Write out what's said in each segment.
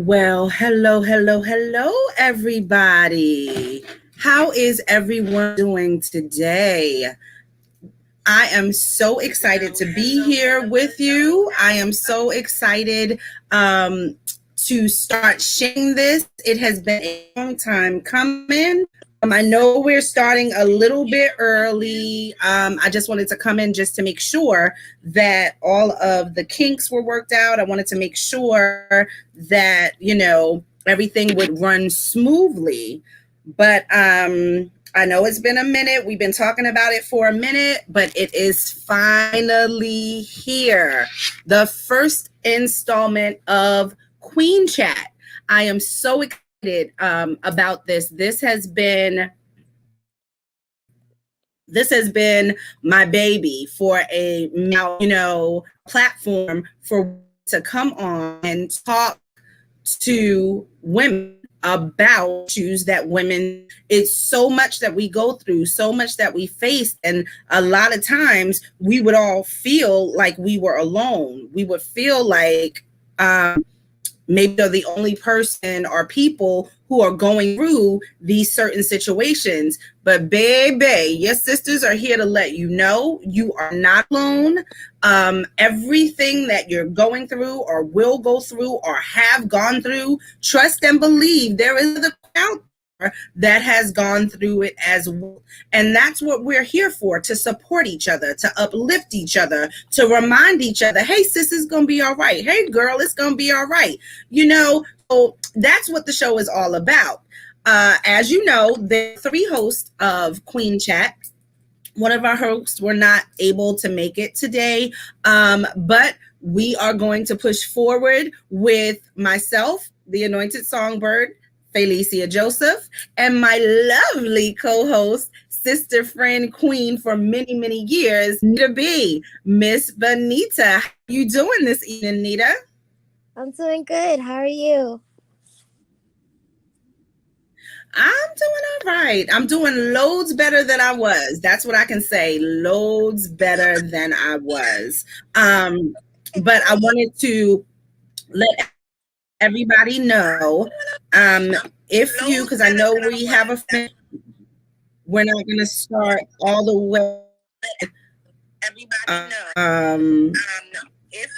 Well, hello, everybody. How is everyone doing today? I am so excited to be here with you. I am so excited to start sharing this. It has been a long time coming. I know we're starting a little bit early. I just wanted to come in just to make sure that all of the kinks were worked out. I wanted to make sure that, everything would run smoothly. But I know it's been a minute. We've been talking about it for a minute, but it is finally here. The first installment of Queen Chat. I am so excited about this. This has been my baby for a platform for to come on and talk to women about issues that women, it's so much that we go through, so much that we face, and a lot of times we would all feel like we were alone. We would feel like maybe they're the only person or people who are going through these certain situations. But baby, your sisters are here to let you know you are not alone. Everything that you're going through or will go through or have gone through, trust and believe there is the out that has gone through it as well. And that's what we're here for, to support each other, to uplift each other, to remind each other, hey, sis, it's going to be all right. Hey, girl, it's going to be all right. So that's what the show is all about. As you know, there are 3 hosts of Queen Chat. One of our hosts were not able to make it today, but we are going to push forward with myself, the Anointed Songbird, Felicia Joseph, and my lovely co-host, sister, friend, queen for many, many years, Nita B. Miss Benita. How you doing this evening, Nita? I'm doing good. How are you? I'm doing all right. I'm doing loads better than I was. That's what I can say. Loads better than I was. But I wanted to let everybody know, if you, because I know we have a friend, we're not going to start all the way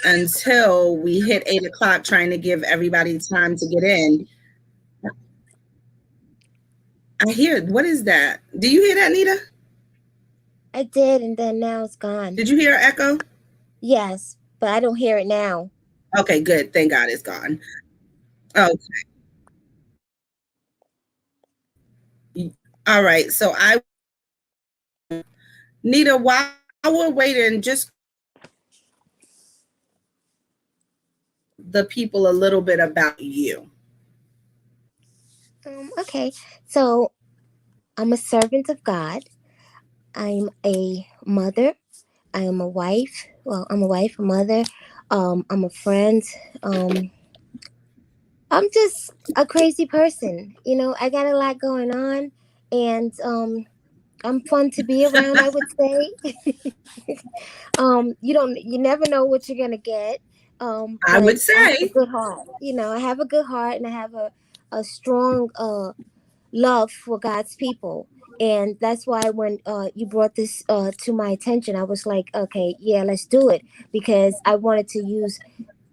until we hit 8 o'clock, trying to give everybody time to get in. I hear, what is that? Do you hear that, Nita? I did, and then now it's gone. Did you hear echo? Yes, but I don't hear it now. Okay, good. Thank God it's gone. Okay. All right. So Nita, while we're waiting, just the people a little bit about you. Okay, so I'm a servant of God. I'm a mother. I am a wife. Well, I'm a wife, a mother. I'm a friend. Um, I'm just a crazy person. I got a lot going on, and I'm fun to be around, I would say. You never know what you're gonna get. I But would I have a say. good heart. I have a good heart, and I have a strong love for God's people. And that's why when you brought this to my attention, I was like, okay, yeah, let's do it, because I wanted to use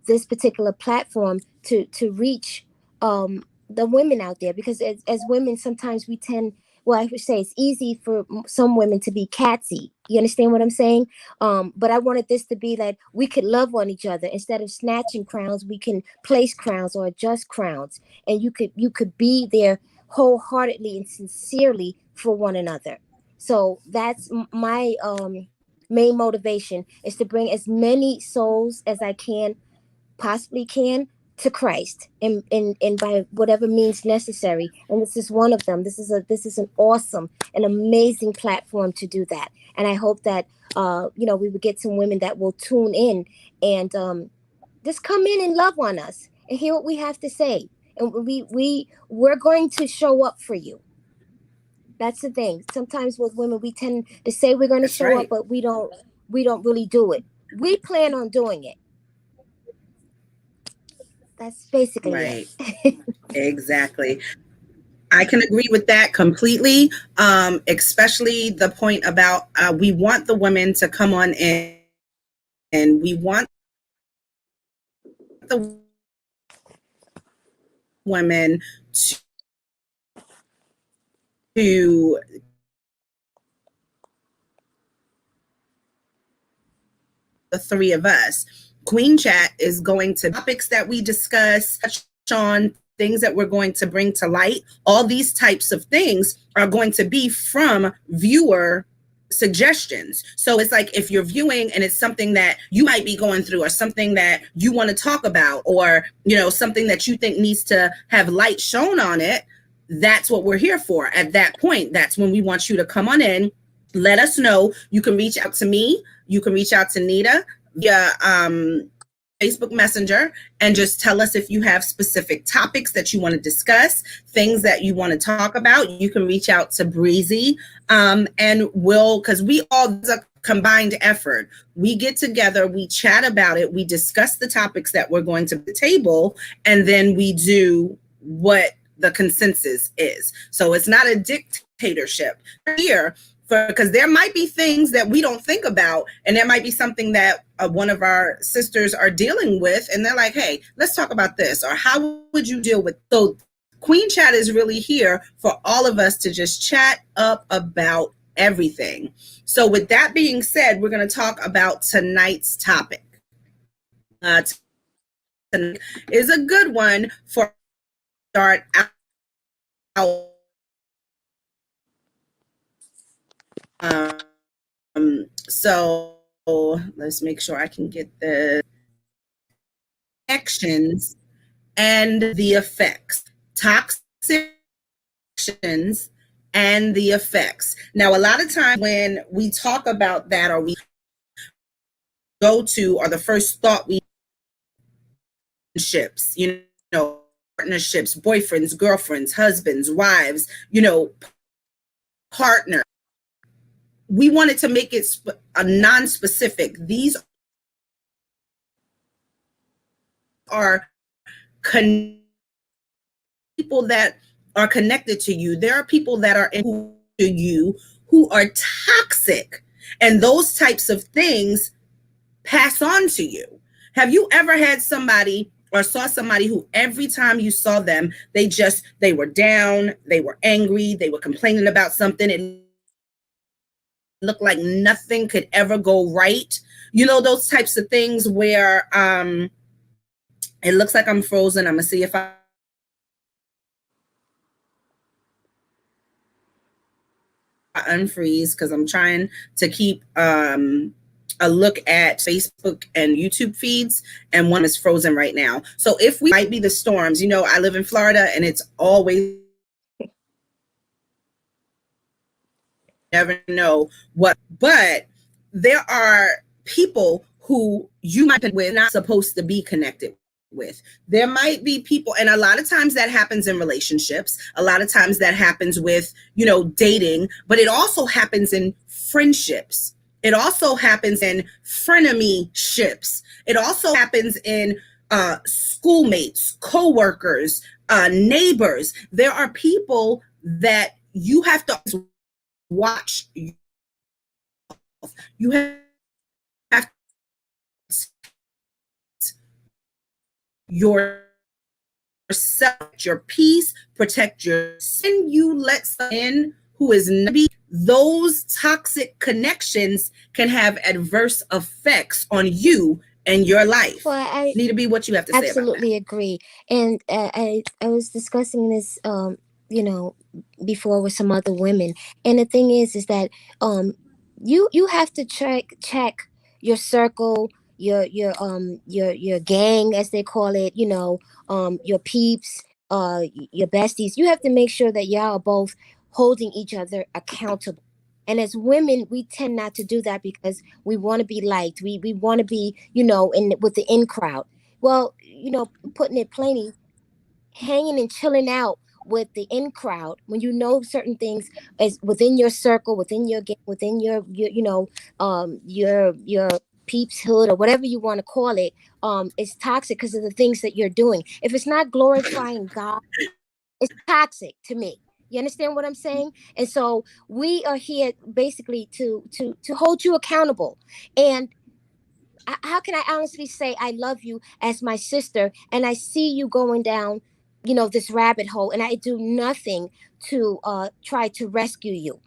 this particular platform to reach the women out there, because as women sometimes we tend, well, I would say it's easy for some women to be catsy. You understand what I'm saying? But I wanted this to be that we could love on each other. Instead of snatching crowns, we can place crowns or adjust crowns, and you could be there wholeheartedly and sincerely for one another. So that's my main motivation, is to bring as many souls as I possibly can to Christ, and by whatever means necessary. And this is one of them. This is an awesome and amazing platform to do that. And I hope that we would get some women that will tune in and just come in and love on us and hear what we have to say. And we're going to show up for you. That's the thing. Sometimes with women, we tend to say we're going to That's show up, right. but we don't really do it. We plan on doing it. That's basically Right. it. Exactly. I can agree with that completely, especially the point about we want the women to come on in, and we want the women to the three of us. Queen Chat is going to topics that we discuss, touch on things that we're going to bring to light. All these types of things are going to be from viewer suggestions. So it's like if you're viewing and it's something that you might be going through or something that you want to talk about, or something that you think needs to have light shown on it, that's what we're here for. At that point, that's when we want you to come on in, let us know. You can reach out to me, you can reach out to Nita via Facebook Messenger, and just tell us if you have specific topics that you want to discuss, things that you want to talk about. You can reach out to Breezy, and because we all, it's a combined effort. We get together, we chat about it, we discuss the topics that we're going to the table, and then we do what the consensus is. So it's not a dictatorship here, because there might be things that we don't think about, and there might be something that one of our sisters are dealing with, and they're like, hey, let's talk about this, or how would you deal with. So Queen Chat is really here for all of us to just chat up about everything. So with that being said, we're going to talk about tonight's topic. Is a good one for start out. So let's make sure I can get the actions and the effects. Toxic actions and the effects. Now, a lot of times when we talk about that, or we go to, or the first thought we ships, partnerships, boyfriends, girlfriends, husbands, wives, partner. We wanted to make it a non-specific. These are people that are connected to you. There are people that are into you who are toxic, and those types of things pass on to you. Have you ever had somebody or saw somebody who every time you saw them, they were down, they were angry, they were complaining about something, it looked like nothing could ever go right? Those types of things where it looks like I'm frozen. I'm gonna see if I unfreeze, because I'm trying to keep a look at Facebook and YouTube feeds, and one is frozen right now. So if we might be the storms, I live in Florida, and it's always, never know what, but there are people who you might be with, not supposed to be connected with. There might be people, and a lot of times that happens in relationships, a lot of times that happens with dating, but it also happens in friendships, it also happens in frenemy ships, it also happens in schoolmates, co-workers, neighbors. There are people that you have to watch. You have yourself, your peace, protect your sin. You let someone in who is not, those toxic connections can have adverse effects on you and your life. Well, I need to be what you have to say about that. absolutely agree. And I was discussing this before with some other women, and the thing is that you have to check your circle, your gang, as they call it, your peeps, your besties. You have to make sure that y'all are both holding each other accountable. And as women, we tend not to do that because we want to be liked. We want to be, in with the in crowd. Well, putting it plainly, hanging and chilling out with the in crowd when you know certain things as within your circle, within your game, within your peeps hood or whatever you want to call it, is toxic because of the things that you're doing. If it's not glorifying God, it's toxic to me. You understand what I'm saying? And so we are here basically to hold you accountable. And how can I honestly say I love you as my sister, and I see you going down, this rabbit hole, and I do nothing to try to rescue you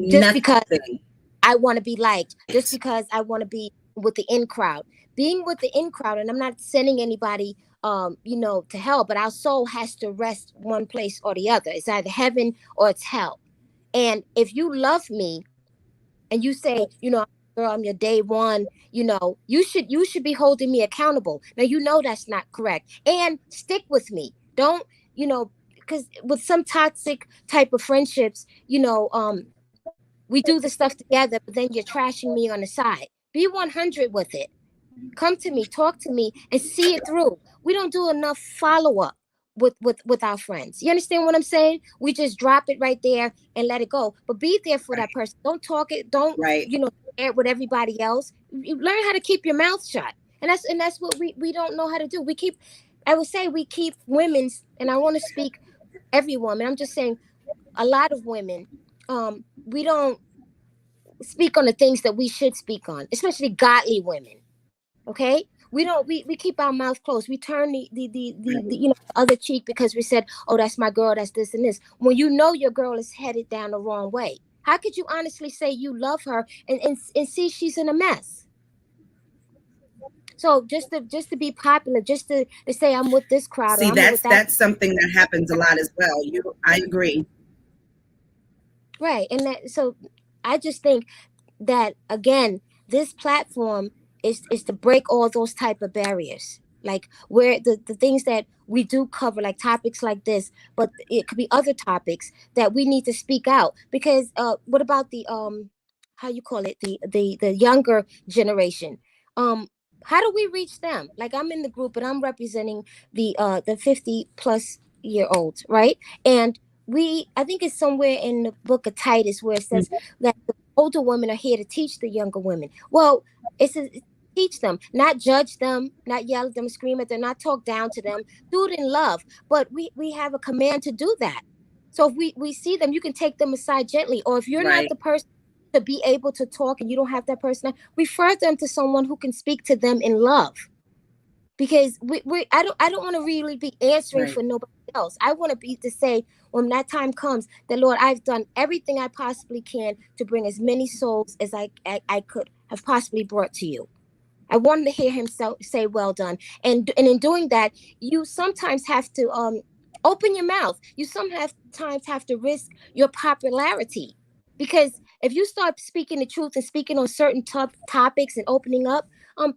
just because Nothing. I want to be liked, just because I want to be with the in crowd. Being with the in crowd, and I'm not sending anybody to hell, but our soul has to rest one place or the other. It's either heaven or it's hell. And if you love me and you say, girl, I'm your day one, you should be holding me accountable. Now, that's not correct. And stick with me. Don't, because with some toxic type of friendships, we do the stuff together, but then you're trashing me on the side. Be 100 with it. Come to me, talk to me, and see it through. We don't do enough follow-up with our friends. You understand what I'm saying? We just drop it right there and let it go. But be there for that person. Don't talk it. Don't share it with everybody else. You learn how to keep your mouth shut. And that's what we don't know how to do. We keep women's, and I want to speak every woman. I'm just saying a lot of women, we don't speak on the things that we should speak on, especially godly women. Okay, we keep our mouth closed. We turn the other cheek because we said, oh, that's my girl, that's this and this, when your girl is headed down the wrong way. How could you honestly say you love her and see she's in a mess? So just to be popular, just to say I'm with this crowd. See, that's something that happens a lot as well. I agree. Right, and so I just think that, again, this platform is to break all those type of barriers, like where the things that we do cover, like topics like this, but it could be other topics that we need to speak out. Because what about the how you call it, the younger generation? How do we reach them? Like, I'm in the group, but I'm representing the 50 plus year olds, right? And I think it's somewhere in the book of Titus where it says that the older women are here to teach the younger women. Well, it's teach them, not judge them, not yell at them, scream at them, not talk down to them. Do it in love. But we have a command to do that. So if we see them, you can take them aside gently. Or if you're not the person to be able to talk and you don't have that person, refer them to someone who can speak to them in love. Because I don't want to really be answering for nobody else. I want to be to say, when that time comes, that, Lord, I've done everything I possibly can to bring as many souls as I could have possibly brought to you. I wanted to hear him say, well done. And in doing that, you sometimes have to open your mouth. You sometimes have to risk your popularity. Because if you start speaking the truth and speaking on certain topics and opening up,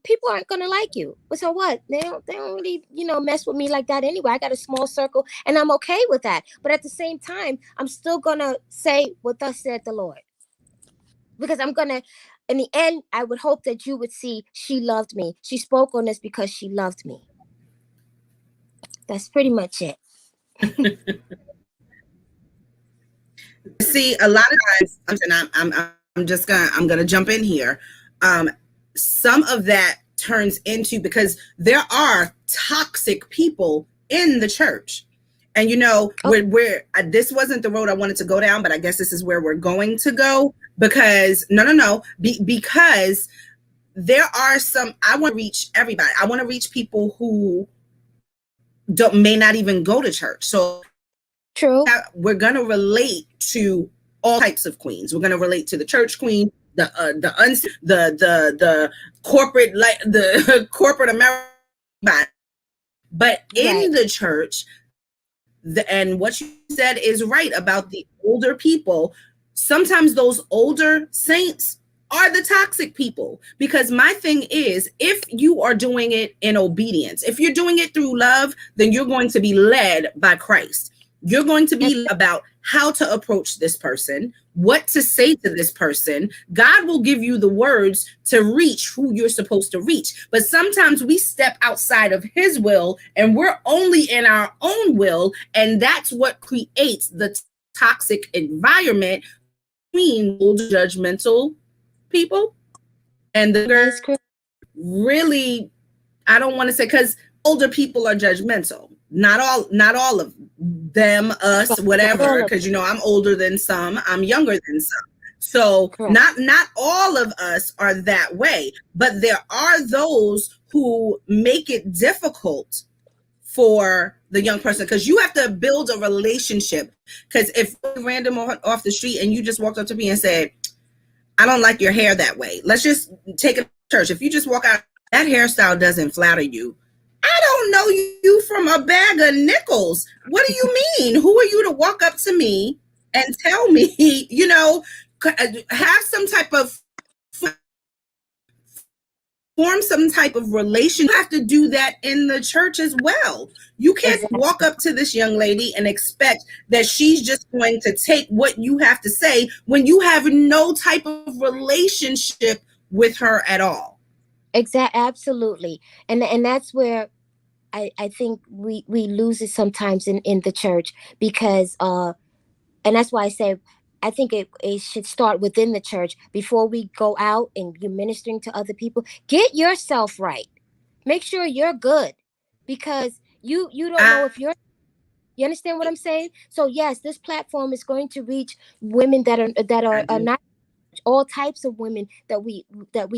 people aren't gonna like you. But so what? They don't really, mess with me like that anyway. I got a small circle, and I'm okay with that. But at the same time, I'm still gonna say what thus said the Lord. Because I'm gonna, in the end, I would hope that you would see she loved me. She spoke on this because she loved me. That's pretty much it. See, a lot of times, and I'm gonna jump in here. Some of that turns into, because there are toxic people in the church, and where this wasn't the road I wanted to go down, but I guess this is where we're going to go. Because because there are some. I want to reach everybody. I want to reach people who may not even go to church. So true, we're going to relate to all types of queens. We're going to relate to the church queen, the corporate, like the corporate American, but in the church. And what you said is right about the older people. Sometimes those older saints are the toxic people, because my thing is, if you are doing it in obedience, if you're doing it through love, then you're going to be led by Christ. You're going to be about how to approach this person, what to say to this person. God will give you the words to reach who you're supposed to reach. But sometimes we step outside of his will and we're only in our own will. And that's what creates the toxic environment between judgmental people and the really, I don't want to say, because older people are judgmental. Not all of them, us, Not all whatever. of Because I'm older than some, I'm younger than some. So correct. not all of us are that way, but there are those who make it difficult for the young person, because you have to build a relationship. Because if random off the street and you just walked up to me and said, I don't like your hair that way. Let's just take it to church. If you just walk out, that hairstyle doesn't flatter you. I don't know you from a bag of nickels. What do you mean? Who are you to walk up to me and tell me, have some type of form some type of relation. You have to do that in the church as well. You can't Exactly. walk up to this young lady and expect that she's just going to take what you have to say when you have no type of relationship with her at all. Absolutely. And that's where I think we lose it sometimes in the church, because and that's why I say I think it should start within the church before we go out and you're ministering to other people. Get yourself right. Make sure you're good, because you don't know if you're, you understand what I'm saying? So yes, this platform is going to reach women that are not all types of women that we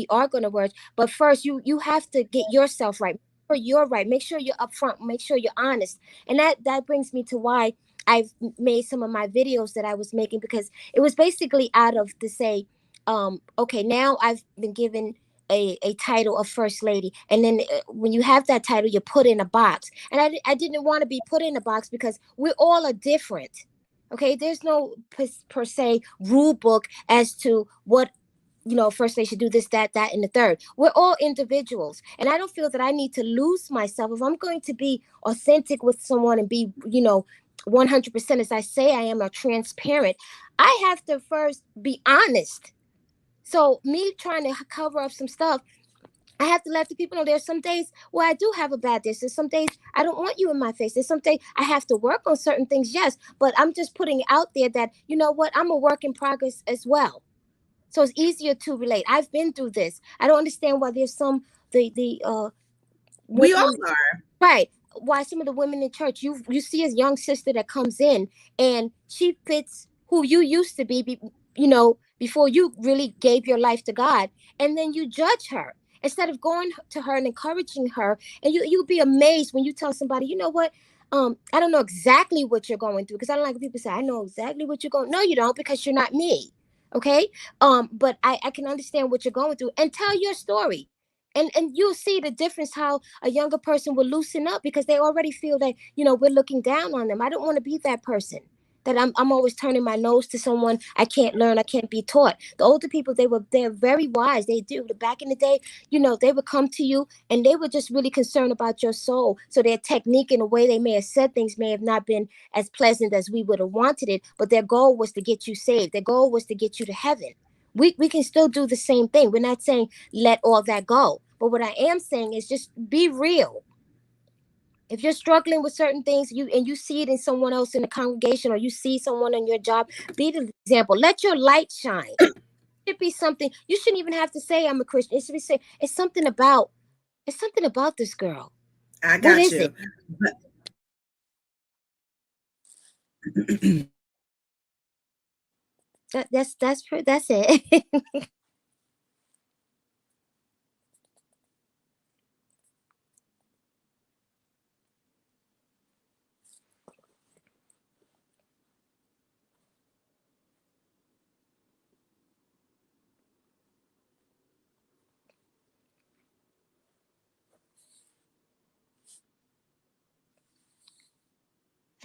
are going to reach. But first, you have to get yourself right. Make sure you're right. Make sure you're upfront. Make sure you're honest. And that brings me to why I've made some of my videos that I was making, because it was basically out of to say, okay, now I've been given a title of first lady, and then when you have that title, you're put in a box. And I didn't want to be put in a box, because we all are different. Okay, there's no per se rule book as to what, first they should do this, that, and the third. We're all individuals. And I don't feel that I need to lose myself. If I'm going to be authentic with someone and be, 100% as I say I am, a transparent, I have to first be honest. So me trying to cover up some stuff, I have to let the people know there's some days where I do have a bad day. There's some days I don't want you in my face. There's some days I have to work on certain things, yes, but I'm just putting it out there that, you know what, I'm a work in progress as well. So it's easier to relate. I've been through this. I don't understand why there's some the We all women, are. right, why some of the women in church, you see a young sister that comes in and she fits who you used to be, before you really gave your life to God, and then you judge her instead of going to her and encouraging her. And you'll be amazed when you tell somebody, you know what, I don't know exactly what you're going through, because I don't like when people say I know exactly what you're going. No, you don't, because you're not me. Okay. But I can understand what you're going through, and tell your story. And you'll see the difference, how a younger person will loosen up, because they already feel that, we're looking down on them. I don't want to be that person, that I'm always turning my nose to someone I can't learn, I can't be taught. The older people, they're very wise. They do. Back in the day, they would come to you and they were just really concerned about your soul. So their technique and the way they may have said things may have not been as pleasant as we would have wanted it, but their goal was to get you saved. Their goal was to get you to heaven. We can still do the same thing. We're not saying let all that go. But what I am saying is just be real. If you're struggling with certain things, you see it in someone else in the congregation, or you see someone on your job, be the example. Let your light shine. It should be something you shouldn't even have to say I'm a Christian. It should be say it's something about this girl. I What got is it? you. But That's it.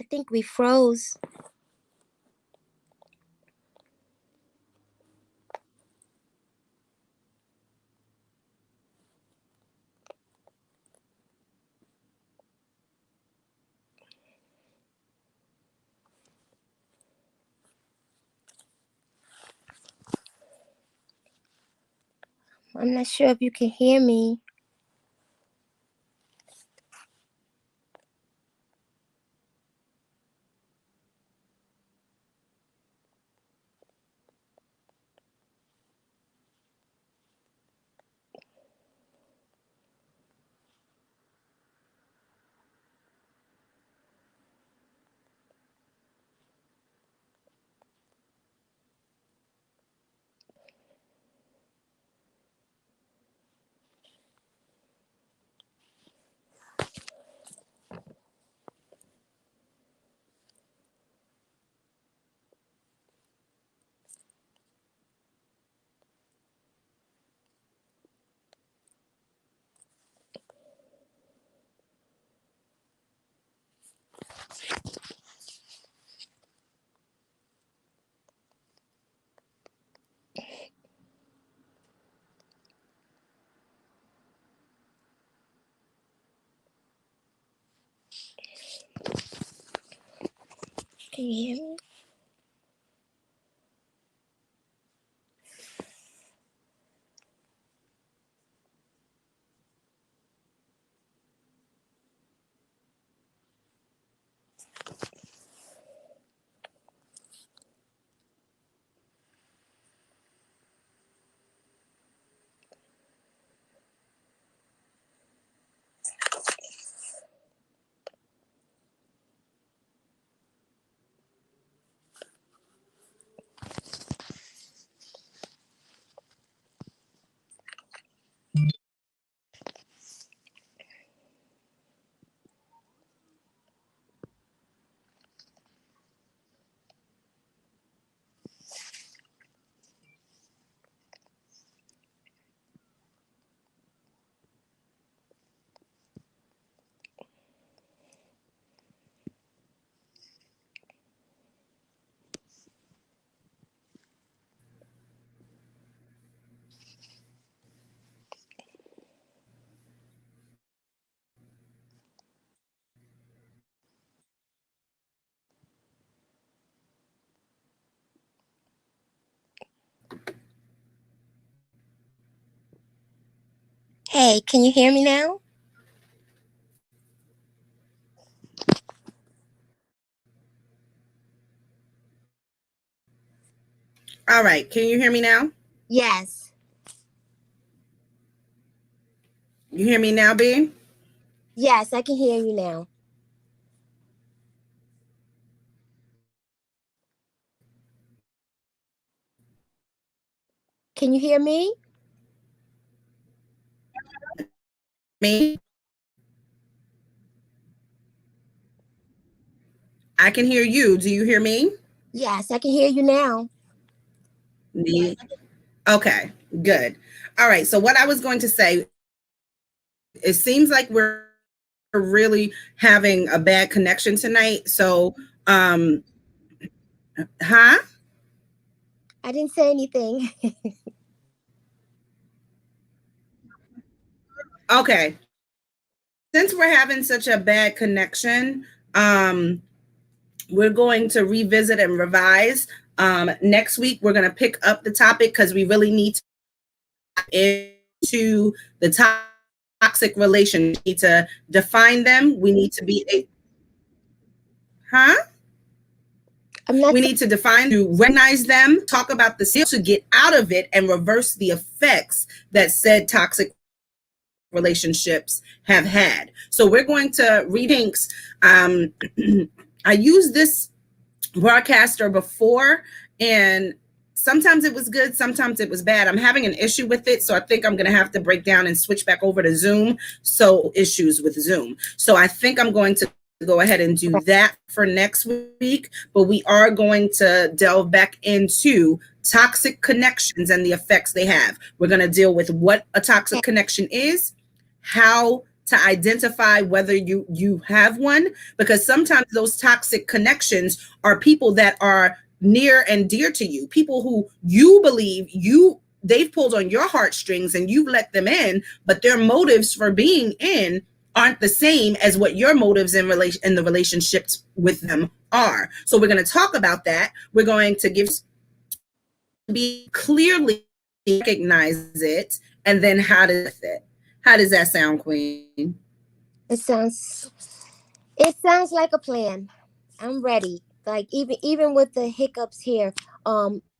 I think we froze. I'm not sure if you can hear me. Can you hear me? Hey, can you hear me now? All right. Can you hear me now? Yes. You hear me now, B? Yes, I can hear you now. Can you hear me? Me? I can hear you. Do you hear me? Yes, I can hear you now. Me? Okay, good. All right. So what I was going to say, it seems like we're really having a bad connection tonight. So, huh? I didn't say anything. Okay. Since we're having such a bad connection, we're going to revisit and revise. Next week, we're going to pick up the topic because we really need to into the toxic relations. We need to define them. We need to be a huh? I'm not. We need to define, to recognize them, talk about the skill to get out of it, and reverse the effects that said toxic relationships have had. So we're going to read links. I used this broadcaster before, and sometimes it was good, sometimes it was bad. I'm having an issue with it, so I think I'm going to have to break down and switch back over to Zoom. So issues with Zoom. So I think I'm going to go ahead and do that for next week, but we are going to delve back into toxic connections and the effects they have. We're going to deal with what a toxic connection is, how to identify whether you have one, because sometimes those toxic connections are people that are near and dear to you, people who you believe they've pulled on your heartstrings and you've let them in, but their motives for being in aren't the same as what your motives in the relationships with them are. So we're going to talk about that. We're going to be clearly recognize it, and then how to it. How does that sound, Queen? It sounds like a plan. I'm ready. Like even with the hiccups here,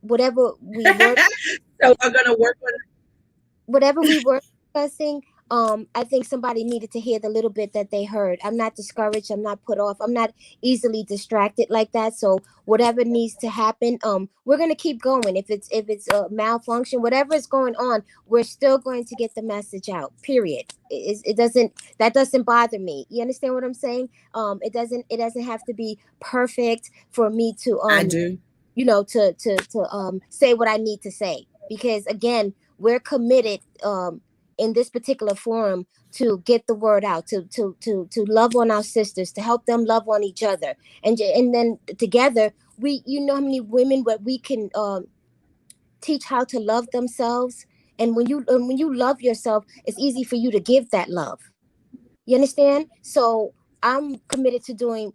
whatever we were So we're gonna work on whatever we were discussing, I think somebody needed to hear the little bit that they heard. I'm not discouraged, I'm not put off, I'm not easily distracted like that. So whatever needs to happen, we're gonna keep going. If it's a malfunction, whatever is going on, we're still going to get the message out, period. It doesn't, that doesn't bother me. You understand what I'm saying? It doesn't have to be perfect for me to I do. to say what I need to say, because again, we're committed in this particular forum to get the word out, to love on our sisters, to help them love on each other, and then together we, how many women what we can teach how to love themselves. And when you love yourself, it's easy for you to give that love. You understand? So I'm committed to doing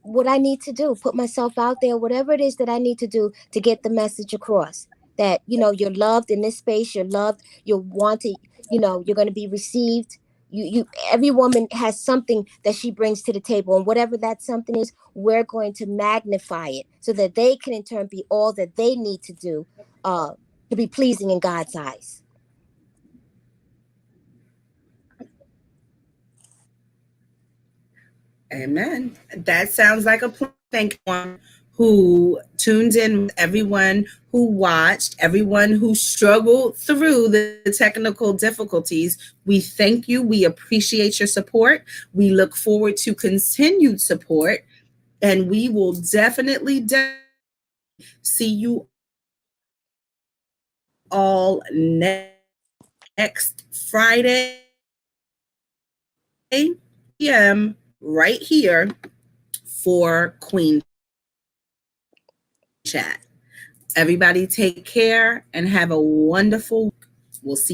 what I need to do, put myself out there, whatever it is that I need to do to get the message across that, you're loved in this space, you're loved, you're wanted, you're going to be received. Every woman has something that she brings to the table, and whatever that something is, we're going to magnify it so that they can in turn be all that they need to do to be pleasing in God's eyes. Amen. That sounds like a plan. Thank you who tuned in, everyone who watched, everyone who struggled through the technical difficulties. We thank you. We appreciate your support. We look forward to continued support, and we will definitely see you all next Friday p.m. right here for Queen Chat. Everybody take care and have a wonderful week. We'll see